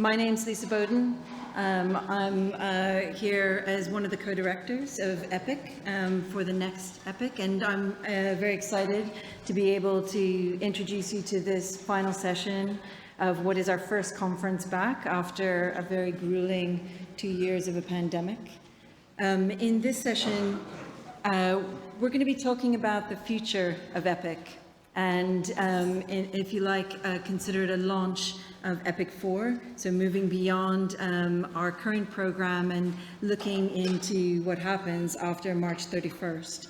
My name's Lisa Boden. I'm here as one of the co-directors of EPIC for the next EPIC, and I'm very excited to be able to introduce you to this final session of what is our first conference back after a very grueling 2 years of a pandemic. In this session, we're going to be talking about the future of EPIC, and if you like, consider it a launch of EPIC 4, so moving beyond our current program and looking into what happens after March 31st.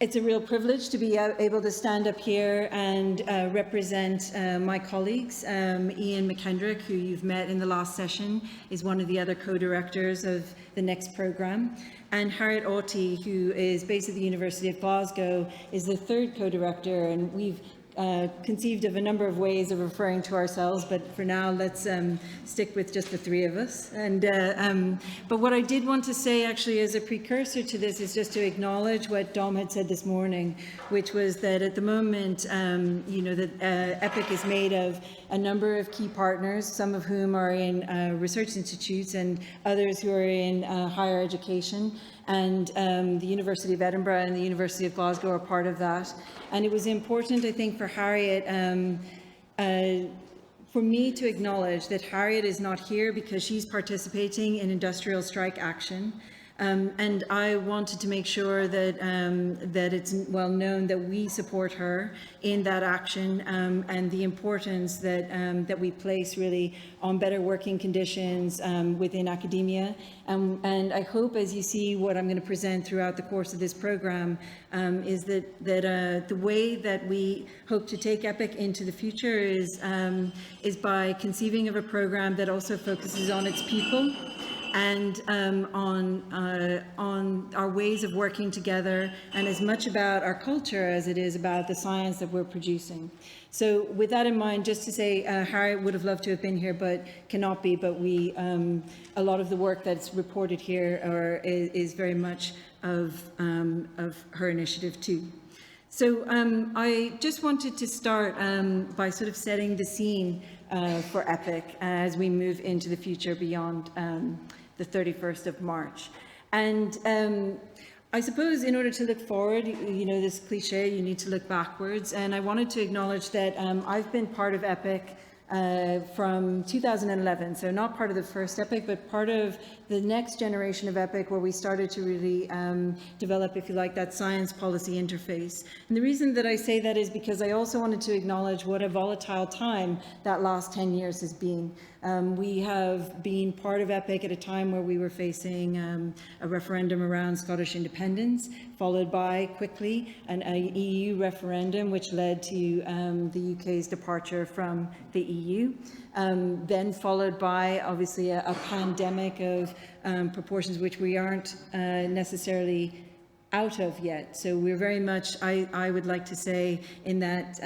It's a real privilege to be able to stand up here and represent my colleagues. Ian McKendrick, who you've met in the last session, is one of the other co-directors of the next program. And Harriet Aughty, who is based at the University of Glasgow, is the third co-director, and we've conceived of a number of ways of referring to ourselves, but for now let's stick with just the three of us. And but what I did want to say actually as a precursor to this is just to acknowledge what Dom had said this morning, which was that at the moment, you know, that EPIC is made of a number of key partners, some of whom are in research institutes and others who are in higher education. And the University of Edinburgh and the University of Glasgow are part of that. And it was important, I think, for Harriet, for me to acknowledge that Harriet is not here because she's participating in industrial strike action. And I wanted to make sure that that it's well known that we support her in that action, and the importance that that we place really on better working conditions within academia. And I hope, as you see what I'm going to present throughout the course of this program, is that the way that we hope to take EPIC into the future is by conceiving of a program that also focuses on its people, and on our ways of working together, and as much about our culture as it is about the science that we're producing. So with that in mind, just to say, Harriet would have loved to have been here, but cannot be, but we, a lot of the work that's reported here is very much of her initiative too. So I just wanted to start by sort of setting the scene for EPIC as we move into the future beyond the 31st of March. And I suppose in order to look forward, you know, this cliche, you need to look backwards. And I wanted to acknowledge that I've been part of EPIC from 2011, so not part of the first EPIC, but part of the next generation of EPIC, where we started to really develop, if you like, that science policy interface. And the reason that I say that is because I also wanted to acknowledge what a volatile time that last 10 years has been. We have been part of EPIC at a time where we were facing a referendum around Scottish independence, followed by quickly an EU referendum, which led to the UK's departure from the EU, then followed by obviously a pandemic of proportions which we aren't necessarily out of yet. So we're very much, I would like to say, in that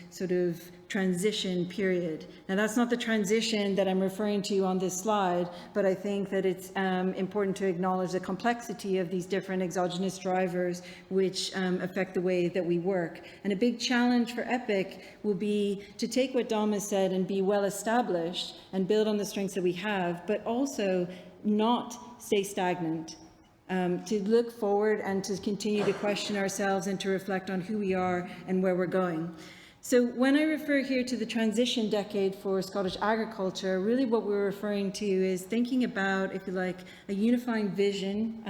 sort of transition period. Now, that's not the transition that I'm referring to on this slide, but I think that it's important to acknowledge the complexity of these different exogenous drivers which affect the way that we work. And a big challenge for EPIC will be to take what Dom has said and be well established and build on the strengths that we have, but also not stay stagnant. To look forward and to continue to question ourselves and to reflect on who we are and where we're going. So when I refer here to the transition decade for Scottish agriculture, really what we're referring to is thinking about, if you like, a unifying vision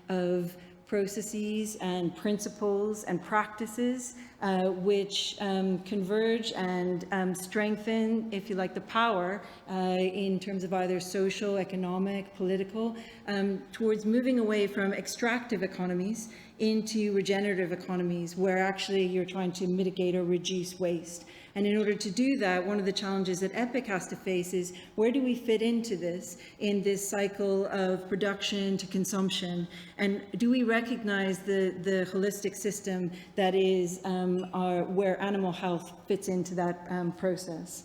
of processes and principles and practices which converge and strengthen, if you like, the power in terms of either social, economic, political, towards moving away from extractive economies into regenerative economies, where actually you're trying to mitigate or reduce waste. And in order to do that, one of the challenges that EPIC has to face is, where do we fit into this, in this cycle of production to consumption? And do we recognize the holistic system that is where animal health fits into that process?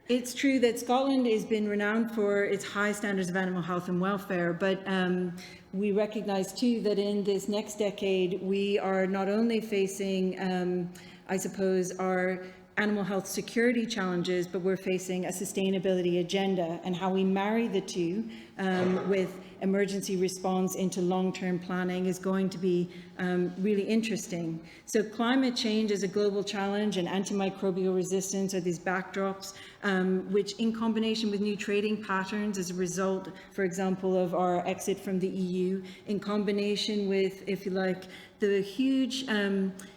It's true that Scotland has been renowned for its high standards of animal health and welfare, but we recognize too that in this next decade we are not only facing, I suppose, our animal health security challenges, but we're facing a sustainability agenda, and how we marry the two with emergency response into long-term planning is going to be really interesting. So climate change is a global challenge, and antimicrobial resistance are these backdrops, which in combination with new trading patterns as a result, for example, of our exit from the EU, in combination with, if you like, the huge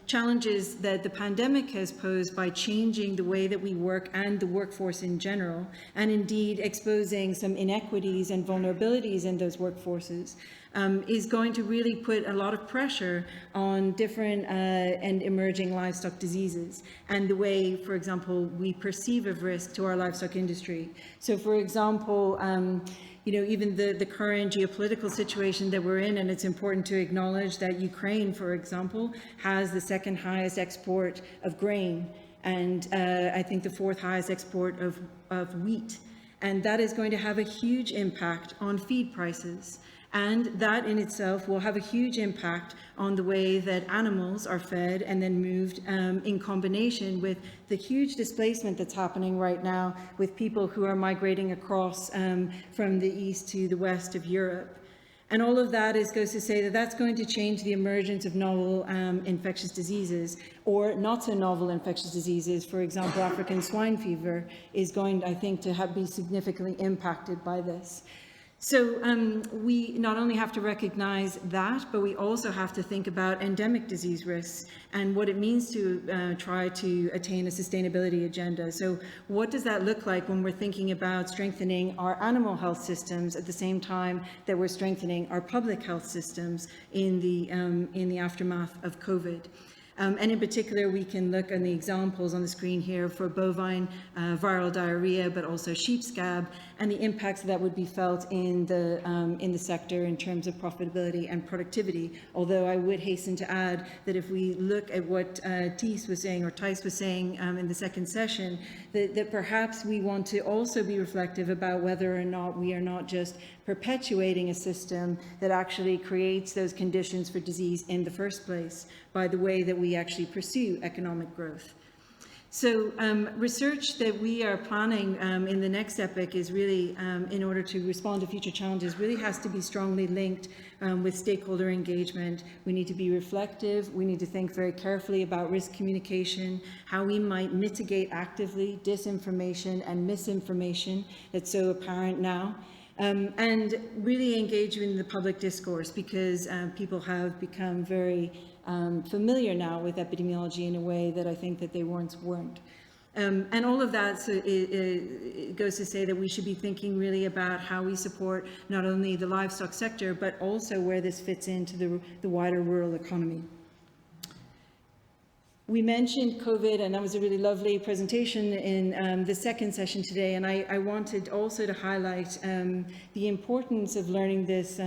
challenges that the pandemic has posed by changing the way that we work and the workforce in general, and indeed exposing some inequities and vulnerabilities in those workforces, is going to really put a lot of pressure on different and emerging livestock diseases and the way, for example, we perceive of risk to our livestock industry. So, for example, even the current geopolitical situation that we're in, and it's important to acknowledge that Ukraine, for example, has the second highest export of grain, and I think the fourth highest export of wheat. And that is going to have a huge impact on feed prices. And that in itself will have a huge impact on the way that animals are fed and then moved, in combination with the huge displacement that's happening right now with people who are migrating across from the east to the west of Europe. And all of that goes to say that that's going to change the emergence of novel infectious diseases, or not so novel infectious diseases. For example, African swine fever is going, I think, to be significantly impacted by this. So we not only have to recognize that, but we also have to think about endemic disease risks and what it means to try to attain a sustainability agenda. So what does that look like when we're thinking about strengthening our animal health systems at the same time that we're strengthening our public health systems in the aftermath of COVID? And in particular, we can look at the examples on the screen here for bovine viral diarrhea, but also sheep scab, and the impacts that would be felt in the sector in terms of profitability and productivity. Although I would hasten to add that if we look at what Thijs was saying in the second session, that perhaps we want to also be reflective about whether or not we are not just perpetuating a system that actually creates those conditions for disease in the first place by the way that we actually pursue economic growth. So research that we are planning in the next epoch is really, in order to respond to future challenges, really has to be strongly linked with stakeholder engagement. We need to be reflective. We need to think very carefully about risk communication, how we might mitigate actively disinformation and misinformation that's so apparent now. And really engage in the public discourse, because people have become very familiar now with epidemiology in a way that I think that they once weren't. And all of that it goes to say that we should be thinking really about how we support not only the livestock sector, but also where this fits into the wider rural economy. We mentioned COVID, and that was a really lovely presentation in the second session today, and I wanted also to highlight the importance of learning this,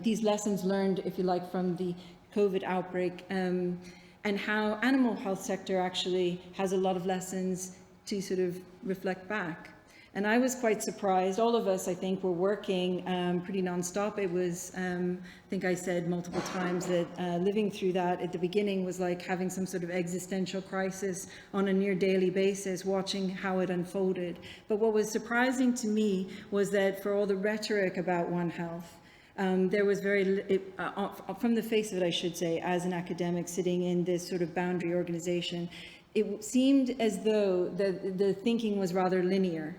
these lessons learned, if you like, from the COVID outbreak, and how animal health sector actually has a lot of lessons to sort of reflect back. And I was quite surprised. All of us, I think, were working pretty nonstop. It was, I think I said multiple times that living through that at the beginning was like having some sort of existential crisis on a near daily basis, watching how it unfolded. But what was surprising to me was that for all the rhetoric about One Health, there was from the face of it, I should say, as an academic sitting in this sort of boundary organization, it seemed as though the thinking was rather linear.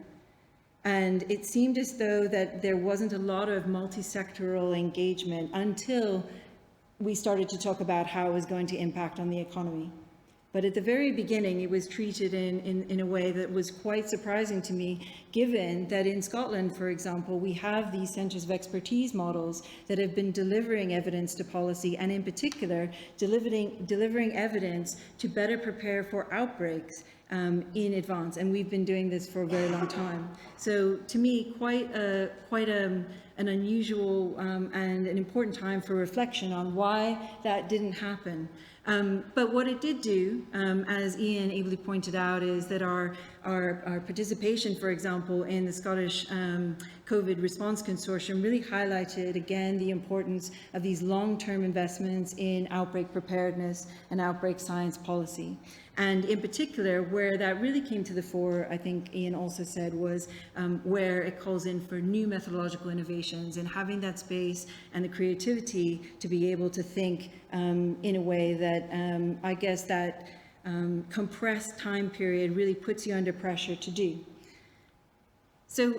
And it seemed as though that there wasn't a lot of multi-sectoral engagement until we started to talk about how it was going to impact on the economy. But at the very beginning, it was treated in a way that was quite surprising to me, given that in Scotland, for example, we have these centres of expertise models that have been delivering evidence to policy, and in particular, delivering evidence to better prepare for outbreaks in advance. And we've been doing this for a very long time. So to me, quite an unusual and an important time for reflection on why that didn't happen. But what it did do, as Ian ably pointed out, is that our our participation, for example, in the Scottish COVID Response Consortium really highlighted again the importance of these long-term investments in outbreak preparedness and outbreak science policy. And in particular, where that really came to the fore, I think Ian also said, was where it calls in for new methodological innovations and having that space and the creativity to be able to think in a way that I guess that compressed time period really puts you under pressure to do. So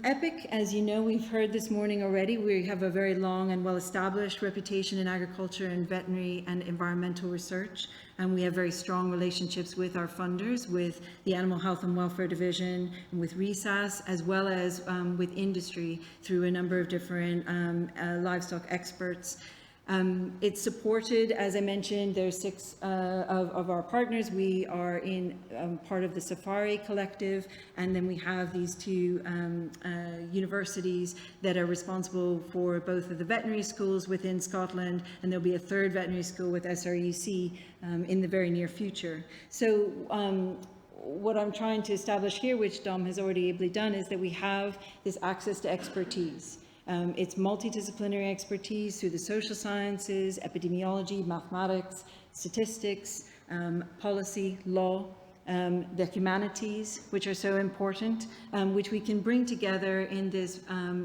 EPIC, as you know, we've heard this morning already, we have a very long and well-established reputation in agriculture and veterinary and environmental research. And we have very strong relationships with our funders, with the Animal Health and Welfare Division, and with RESAS, as well as with industry through a number of different livestock experts. It's supported, as I mentioned, there's 6 of our partners. We are in part of the Safari Collective, and then we have these 2 universities that are responsible for both of the veterinary schools within Scotland, and there'll be a 3rd veterinary school with SRUC in the very near future. So what I'm trying to establish here, which Dom has already ably done, is that we have this access to expertise. It's multidisciplinary expertise through the social sciences, epidemiology, mathematics, statistics, policy, law, the humanities, which are so important, which we can bring together in this,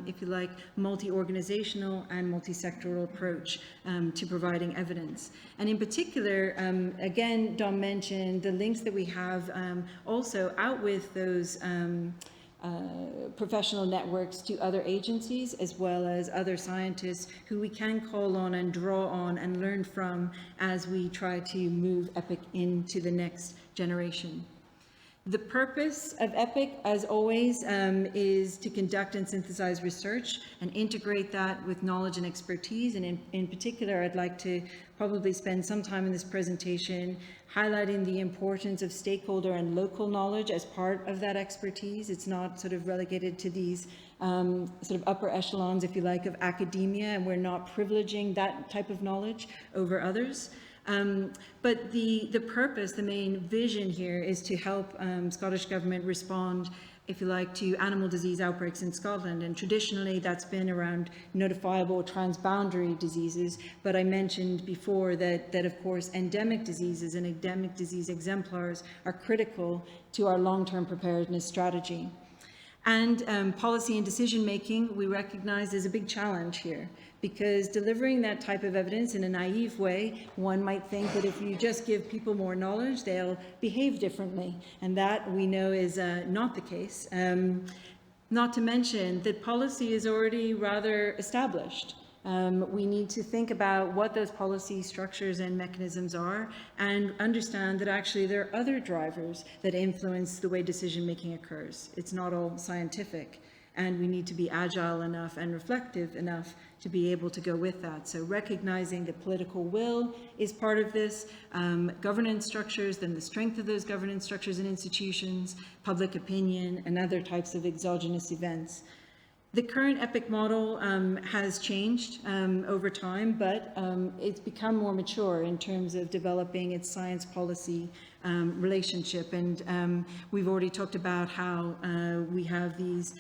if you like, multi-organizational and multi-sectoral approach to providing evidence. And in particular, again, Dom mentioned the links that we have also out with those professional networks to other agencies, as well as other scientists who we can call on and draw on and learn from as we try to move EPIC into the next generation. The purpose of EPIC, as always, is to conduct and synthesize research and integrate that with knowledge and expertise. And in particular, I'd like to probably spend some time in this presentation highlighting the importance of stakeholder and local knowledge as part of that expertise. It's not sort of relegated to these sort of upper echelons, if you like, of academia, and we're not privileging that type of knowledge over others. But the purpose, the main vision here is to help Scottish Government respond, if you like, to animal disease outbreaks in Scotland. And traditionally that's been around notifiable transboundary diseases. But I mentioned before that of course endemic diseases and endemic disease exemplars are critical to our long-term preparedness strategy. And policy and decision making, we recognize, is a big challenge here, because delivering that type of evidence in a naive way, one might think that if you just give people more knowledge, they'll behave differently. And that we know is not the case. Not to mention that policy is already rather established. We need to think about what those policy structures and mechanisms are and understand that actually there are other drivers that influence the way decision making occurs. It's not all scientific, and we need to be agile enough and reflective enough to be able to go with that. So recognizing the political will is part of this, governance structures, then the strength of those governance structures and institutions, public opinion, and other types of exogenous events. The current EPIC model has changed over time, but it's become more mature in terms of developing its science policy relationship. And we've already talked about how we have these,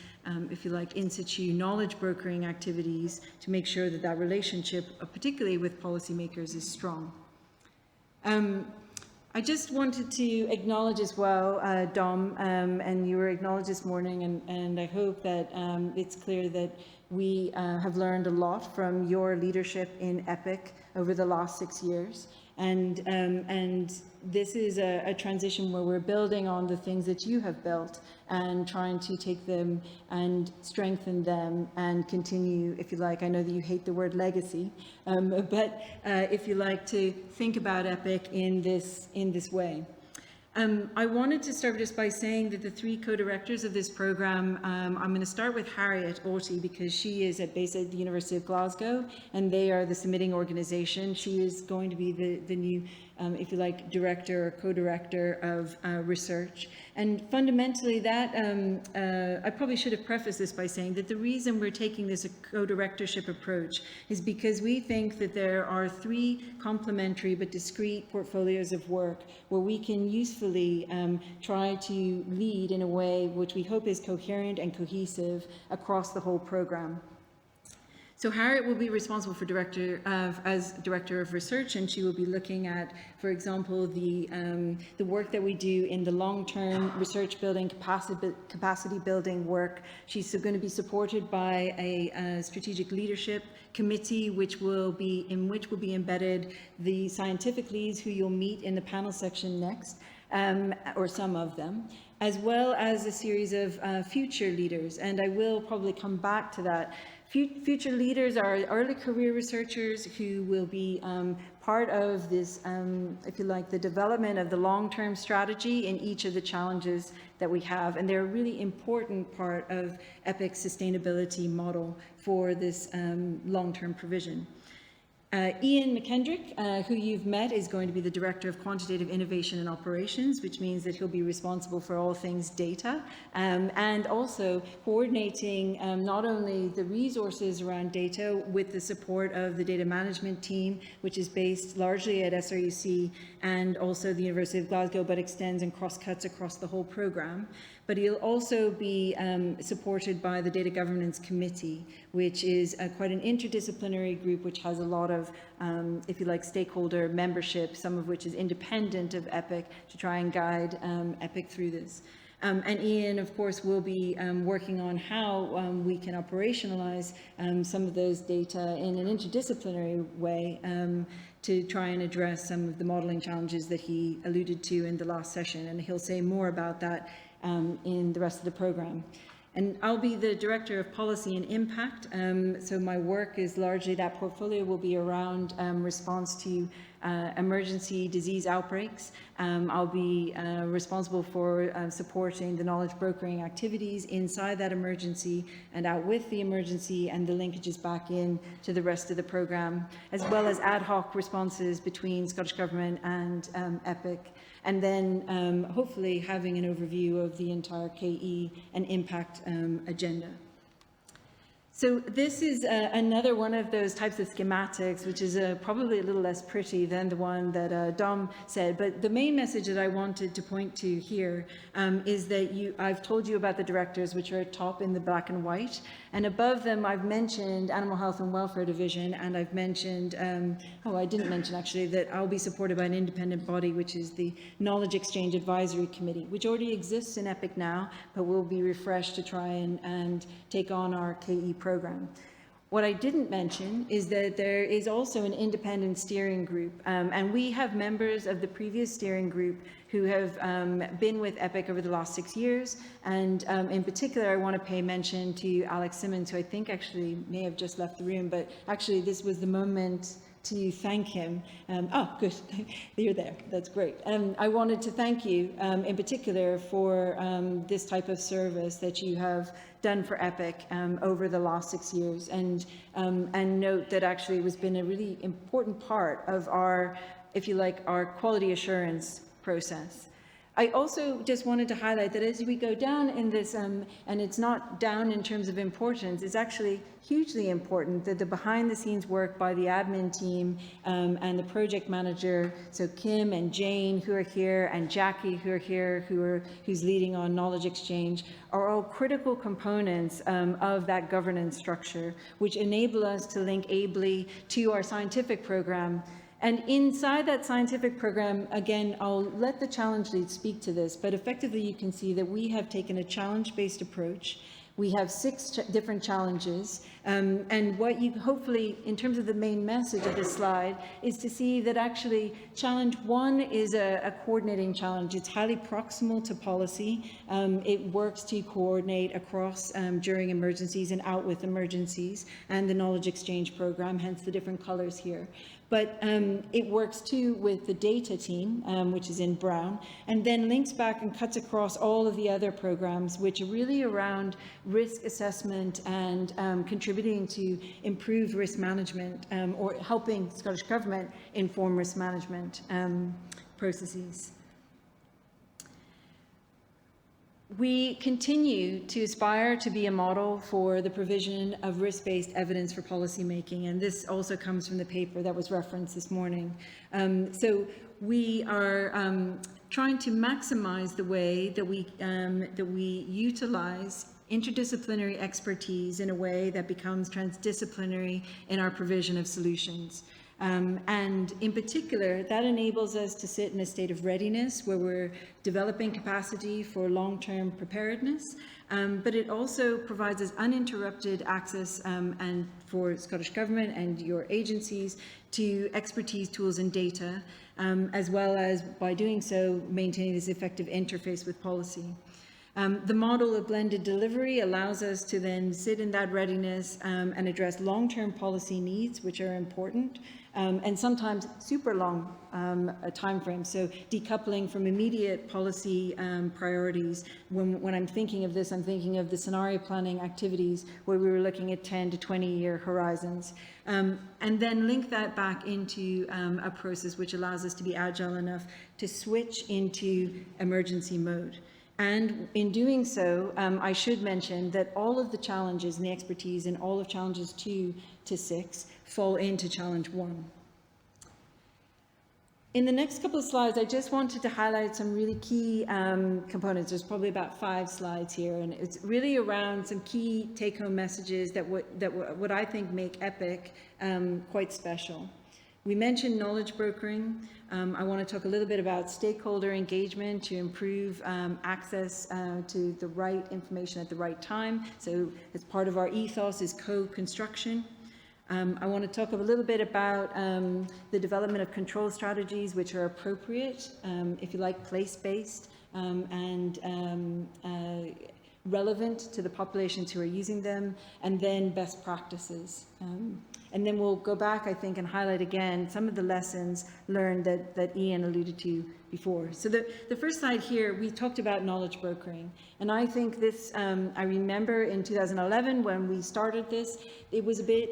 if you like, in situ knowledge brokering activities to make sure that that relationship, particularly with policymakers, is strong. I just wanted to acknowledge as well, Dom, and you were acknowledged this morning, and I hope that it's clear that we have learned a lot from your leadership in EPIC over the last 6 years. And this is a transition where we're building on the things that you have built and trying to take them and strengthen them and continue, if you like. I know that you hate the word legacy, but if you like, to think about EPIC in this way. I wanted to start just by saying that the 3 co-directors of this program, I'm going to start with Harriet Orty, because she is based at the University of Glasgow, and they are the submitting organization. She is going to be the new, if you like, director or co-director of research. And fundamentally that, I probably should have prefaced this by saying that the reason we're taking this co-directorship approach is because we think that there are 3 complementary but discrete portfolios of work where we can usefully truthfully try to lead in a way which we hope is coherent and cohesive across the whole program. So Harriet will be responsible for as Director of Research, and she will be looking at, for example, the work that we do in the long-term research building, capacity building work. She's going to be supported by a strategic leadership committee, which will be embedded the scientific leads who you'll meet in the panel section next, or some of them, as well as a series of future leaders. And I will probably come back to that. Future leaders are early career researchers who will be part of this, if you like, the development of the long-term strategy in each of the challenges that we have. And they're a really important part of EPIC's sustainability model for this long-term provision. Ian McKendrick, who you've met, is going to be the Director of Quantitative Innovation and Operations, which means that he'll be responsible for all things data, and also coordinating not only the resources around data with the support of the data management team, which is based largely at SRUC and also the University of Glasgow, but extends and cross-cuts across the whole programme. But he'll also be supported by the Data Governance Committee, which is quite an interdisciplinary group which has a lot of, if you like, stakeholder membership, some of which is independent of EPIC, to try and guide EPIC through this. And Ian, of course, will be working on how we can operationalize some of those data in an interdisciplinary way to try and address some of the modelling challenges that he alluded to in the last session. And he'll say more about that in the rest of the programme. And I'll be the Director of Policy and Impact, so my work is largely, that portfolio will be around response to emergency disease outbreaks. I'll be responsible for supporting the knowledge brokering activities inside that emergency and out with the emergency, and the linkages back in to the rest of the programme, as well as ad hoc responses between Scottish Government and EPIC. And then hopefully having an overview of the entire KE and impact agenda. So this is another one of those types of schematics, which is probably a little less pretty than the one that Dom said. But the main message that I wanted to point to here is that I've told you about the directors, which are at top in the black and white. And above them, I've mentioned Animal Health and Welfare Division, and I've mentioned, I didn't mention actually, that I'll be supported by an independent body, which is the Knowledge Exchange Advisory Committee, which already exists in EPIC now, but will be refreshed to try and take on our KE program. What I didn't mention is that there is also an independent steering group, and we have members of the previous steering group who have been with EPIC over the last 6 years, and in particular I want to pay mention to Alex Simmons, who I think actually may have just left the room, but actually this was the moment to thank him. Good, you're there, that's great. I wanted to thank you in particular for this type of service that you have done for EPIC over the last 6 years, and note that actually it has been a really important part of our, if you like, our quality assurance process. I also just wanted to highlight that as we go down in this, and it's not down in terms of importance, it's actually hugely important that the behind-the-scenes work by the admin team and the project manager, so Kim and Jane who are here, and Jackie who are here, who's leading on knowledge exchange, are all critical components of that governance structure, which enable us to link ably to our scientific program. And inside that scientific program, again, I'll let the challenge lead speak to this, but effectively you can see that we have taken a challenge-based approach. We have 6 different challenges, and what you hopefully, in terms of the main message of this slide, is to see that actually challenge 1 is a coordinating challenge. It's highly proximal to policy. It works to coordinate across during emergencies and out with emergencies, and the knowledge exchange program, hence the different colors here. But it works too with the data team, which is in brown, and then links back and cuts across all of the other programs, which are really around risk assessment and contributing to improved risk management, or helping Scottish Government inform risk management processes. We continue to aspire to be a model for the provision of risk-based evidence for policymaking, and this also comes from the paper that was referenced this morning. So we are trying to maximize the way that we utilize interdisciplinary expertise in a way that becomes transdisciplinary in our provision of solutions. And in particular, that enables us to sit in a state of readiness where we're developing capacity for long-term preparedness, but it also provides us uninterrupted access and for Scottish Government and your agencies to expertise, tools and data, as well as by doing so, maintaining this effective interface with policy. The model of blended delivery allows us to then sit in that readiness and address long-term policy needs, which are important, and sometimes super long time frames. So decoupling from immediate policy priorities. When I'm thinking of this, I'm thinking of the scenario planning activities where we were looking at 10 to 20-year horizons. And then link that back into a process which allows us to be agile enough to switch into emergency mode. And in doing so, I should mention that all of the challenges and the expertise in all of challenges 2 to 6 fall into challenge 1. In the next couple of slides, I just wanted to highlight some really key components. There's probably about 5 slides here, and it's really around some key take-home messages that what I think make EPIC quite special. We mentioned knowledge brokering. I want to talk a little bit about stakeholder engagement to improve access to the right information at the right time. So as part of our ethos is co-construction. I want to talk a little bit about the development of control strategies which are appropriate, if you like, place-based and relevant to the populations who are using them, and then best practices. And then we'll go back, I think, and highlight again some of the lessons learned that Ian alluded to before. So the first slide here, we talked about knowledge brokering. And I think this, I remember in 2011 when we started this, it was a bit,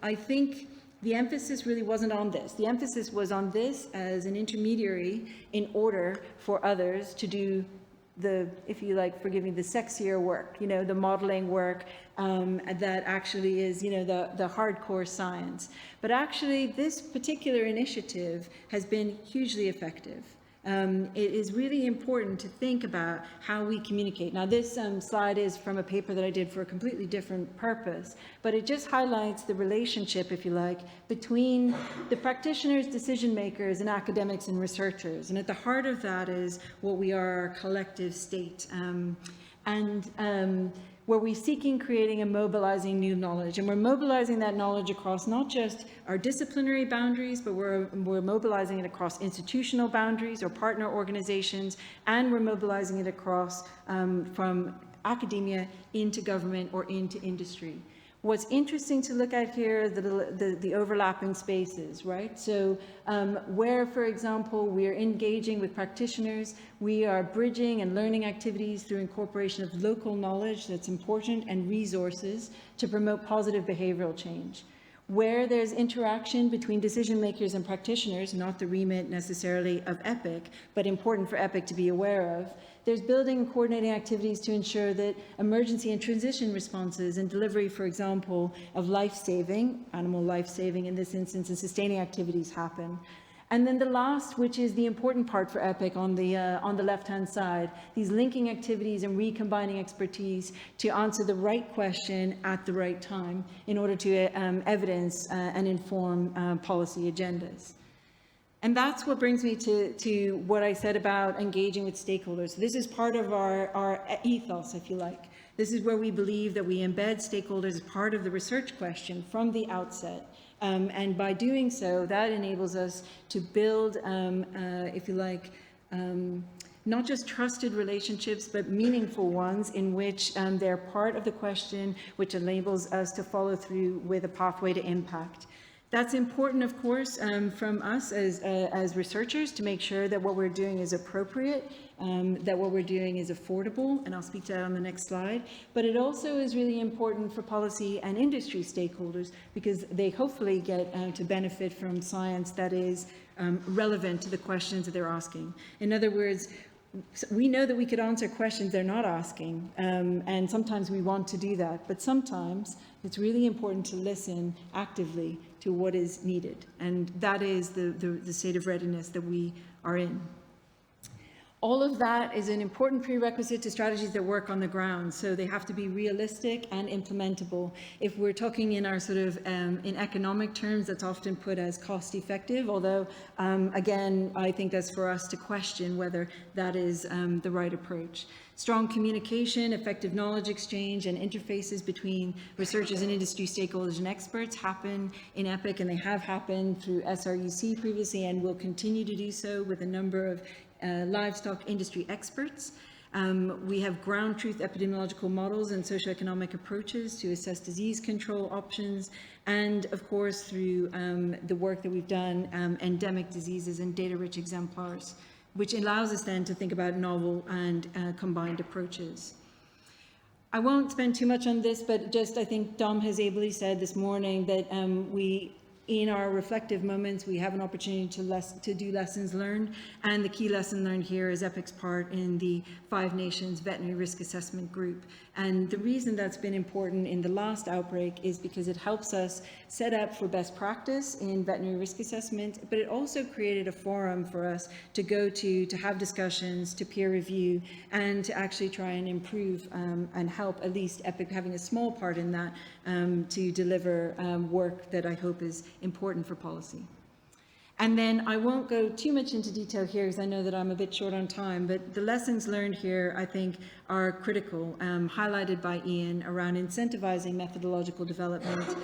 I think the emphasis really wasn't on this. The emphasis was on this as an intermediary in order for others to do the, if you like, forgive me, the sexier work, you know, the modeling work that actually is, you know, the hardcore science. But actually, this particular initiative has been hugely effective. It is really important to think about how we communicate. Now, this slide is from a paper that I did for a completely different purpose, but it just highlights the relationship, if you like, between the practitioners, decision makers, and academics and researchers. And at the heart of that is what we are, our collective state. Where we're seeking, creating, and mobilizing new knowledge. And we're mobilizing that knowledge across not just our disciplinary boundaries, but we're mobilizing it across institutional boundaries or partner organizations, and we're mobilizing it across from academia into government or into industry. What's interesting to look at here, the overlapping spaces, right? So where, for example, we are engaging with practitioners, we are bridging and learning activities through incorporation of local knowledge that's important and resources to promote positive behavioral change. Where there's interaction between decision makers and practitioners, not the remit necessarily of EPIC, but important for EPIC to be aware of, there's building and coordinating activities to ensure that emergency and transition responses and delivery, for example, of life-saving, animal life-saving in this instance, and sustaining activities happen. And then the last, which is the important part for EPIC on the left-hand side, these linking activities and recombining expertise to answer the right question at the right time in order to evidence and inform policy agendas. And that's what brings me to what I said about engaging with stakeholders. This is part of our ethos, if you like. This is where we believe that we embed stakeholders as part of the research question from the outset. And by doing so, that enables us to build, if you like, not just trusted relationships, but meaningful ones in which they're part of the question, which enables us to follow through with a pathway to impact. That's important, of course, from us as researchers to make sure that what we're doing is appropriate, that what we're doing is affordable, and I'll speak to that on the next slide. But it also is really important for policy and industry stakeholders because they hopefully get to benefit from science that is relevant to the questions that they're asking. In other words, we know that we could answer questions they're not asking, and sometimes we want to do that, but sometimes it's really important to listen actively to what is needed, and that is the state of readiness that we are in. All of that is an important prerequisite to strategies that work on the ground. So they have to be realistic and implementable. If we're talking in our sort of, in economic terms, that's often put as cost effective, although again, I think that's for us to question whether that is the right approach. Strong communication, effective knowledge exchange, and interfaces between researchers and industry stakeholders and experts happen in EPIC, and they have happened through SRUC previously and will continue to do so with a number of livestock industry experts. We have ground truth epidemiological models and socioeconomic approaches to assess disease control options, and of course through the work that we've done, endemic diseases and data-rich exemplars, which allows us then to think about novel and combined approaches. I won't spend too much on this, but just I think Dom has ably said this morning that in our reflective moments, we have an opportunity to do lessons learned, and the key lesson learned here is EPIC's part in the 5 Nations Veterinary Risk Assessment Group. And the reason that's been important in the last outbreak is because it helps us set up for best practice in veterinary risk assessment, but it also created a forum for us to go to have discussions, to peer review, and to actually try and improve and help at least EPIC having a small part in that to deliver work that I hope is important for policy. And then I won't go too much into detail here because I know that I'm a bit short on time, but the lessons learned here I think are critical, highlighted by Ian, around incentivizing methodological development,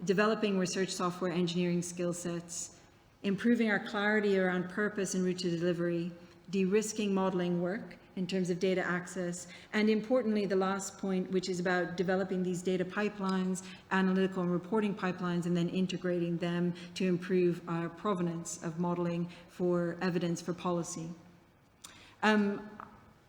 developing research software engineering skill sets, improving our clarity around purpose and route to delivery, de-risking modeling work in terms of data access, and importantly, the last point, which is about developing these data pipelines, analytical and reporting pipelines, and then integrating them to improve our provenance of modeling for evidence for policy.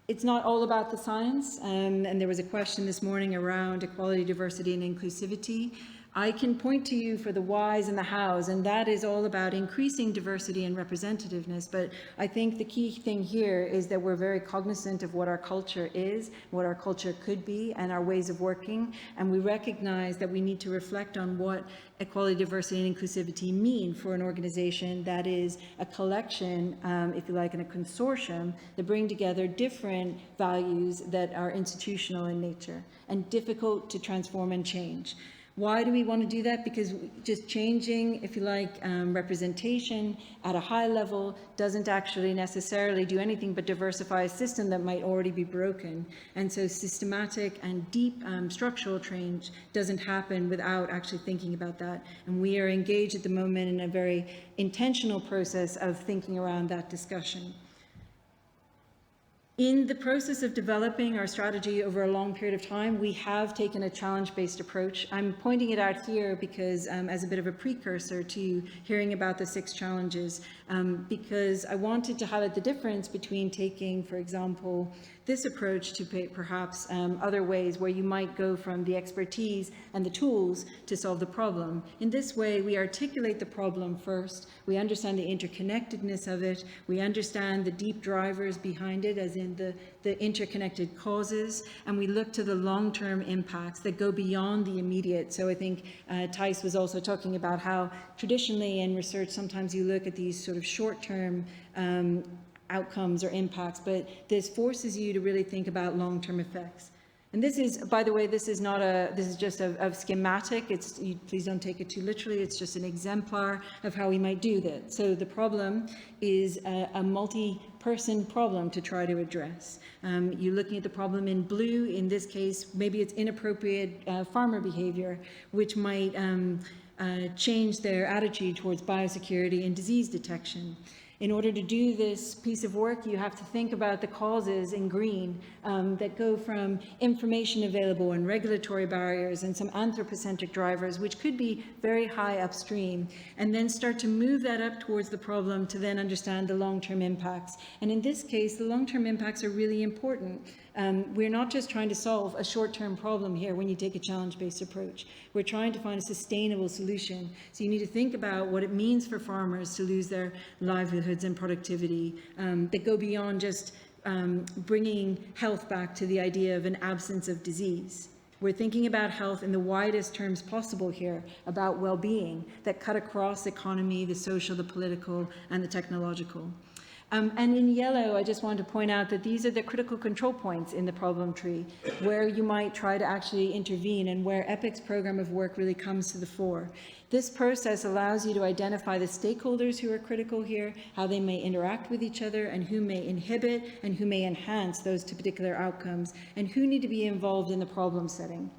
It's not all about the science, and there was a question this morning around equality, diversity, and inclusivity. I can point to you for the whys and the hows, and that is all about increasing diversity and representativeness. But I think the key thing here is that we're very cognizant of what our culture is, what our culture could be, and our ways of working. And we recognize that we need to reflect on what equality, diversity, and inclusivity mean for an organization that is a collection, if you like, and a consortium that bring together different values that are institutional in nature and difficult to transform and change. Why do we want to do that? Because just changing, if you like, representation at a high level doesn't actually necessarily do anything but diversify a system that might already be broken. And so systematic and deep structural change doesn't happen without actually thinking about that. And we are engaged at the moment in a very intentional process of thinking around that discussion. In the process of developing our strategy over a long period of time, we have taken a challenge-based approach. I'm pointing it out here because as a bit of a precursor to hearing about the 6 challenges, because I wanted to highlight the difference between taking, for example, this approach to perhaps other ways where you might go from the expertise and the tools to solve the problem. In this way, we articulate the problem first, we understand the interconnectedness of it, we understand the deep drivers behind it, as in the interconnected causes, and we look to the long-term impacts that go beyond the immediate. So I think Thijs was also talking about how traditionally in research, sometimes you look at these sort of short-term outcomes or impacts, but this forces you to really think about long-term effects. And this is, by the way, this is just a schematic. Please don't take it too literally. It's just an exemplar of how we might do that. So the problem is a multi-person problem to try to address. You're looking at the problem in blue. In this case, maybe it's inappropriate farmer behavior, which might change their attitude towards biosecurity and disease detection. In order to do this piece of work, you have to think about the causes in green that go from information available and regulatory barriers and some anthropocentric drivers, which could be very high upstream, and then start to move that up towards the problem to then understand the long-term impacts. And in this case, the long-term impacts are really important. We're not just trying to solve a short-term problem here when you take a challenge-based approach. We're trying to find a sustainable solution. So you need to think about what it means for farmers to lose their livelihoods and productivity that go beyond just bringing health back to the idea of an absence of disease. We're thinking about health in the widest terms possible here, about well-being that cut across the economy, the social, the political, and the technological. And in yellow, I just want to point out that these are the critical control points in the problem tree where you might try to actually intervene and where EPIC's program of work really comes to the fore. This process allows you to identify the stakeholders who are critical here, how they may interact with each other, and who may inhibit and who may enhance those particular outcomes, and who need to be involved in the problem setting.